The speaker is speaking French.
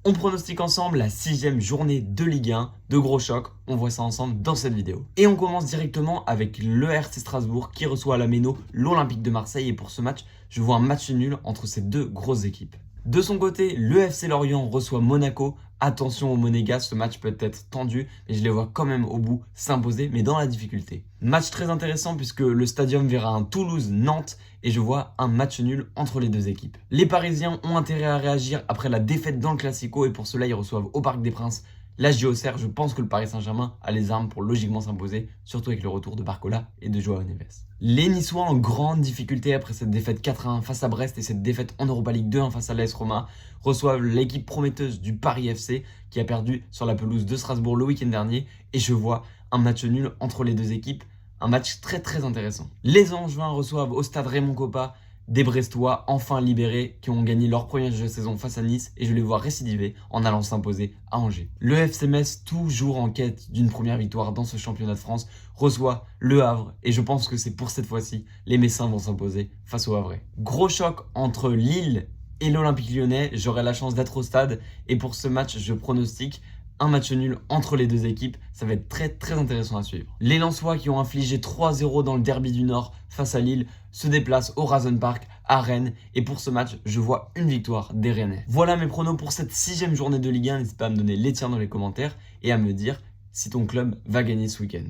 On pronostique ensemble la 6e journée de Ligue 1, de gros chocs, on voit ça ensemble dans cette vidéo. Et on commence directement avec le RC Strasbourg qui reçoit à la Méno l'Olympique de Marseille et pour ce match, je vois un match nul entre ces deux grosses équipes. De son côté, le FC Lorient reçoit Monaco. Attention aux Monégas, ce match peut être tendu, mais je les vois quand même au bout s'imposer, mais dans la difficulté. Match très intéressant puisque le Stadium verra un Toulouse-Nantes et je vois un match nul entre les deux équipes. Les Parisiens ont intérêt à réagir après la défaite dans le Classico et pour cela ils reçoivent au Parc des Princes la JOCR. Je pense que le Paris Saint-Germain a les armes pour logiquement s'imposer, surtout avec le retour de Barcola et de Joao Neves. Les Niçois en grande difficulté après cette défaite 4-1 face à Brest et cette défaite en Europa League 2-1 face à l'AS Roma reçoivent l'équipe prometteuse du Paris FC qui a perdu sur la pelouse de Strasbourg le week-end dernier et je vois un match nul entre les deux équipes, un match très intéressant. Les Angevins reçoivent au stade Raymond Kopa des Brestois enfin libérés qui ont gagné leur premier jeu de saison face à Nice et je les vois récidiver en allant s'imposer à Angers. Le FC Metz, toujours en quête d'une première victoire dans ce championnat de France, reçoit le Havre et je pense que c'est pour cette fois-ci, les Messins vont s'imposer face au Havrais. Gros choc entre Lille et l'Olympique Lyonnais, j'aurai la chance d'être au stade et pour ce match, je pronostique un match nul entre les deux équipes, ça va être très intéressant à suivre. Les Lensois qui ont infligé 3-0 dans le derby du Nord face à Lille se déplacent au Horizon Park à Rennes et pour ce match, je vois une victoire des Rennais. Voilà mes pronos pour cette 6e journée de Ligue 1, n'hésite pas à me donner les tiens dans les commentaires et à me dire si ton club va gagner ce week-end.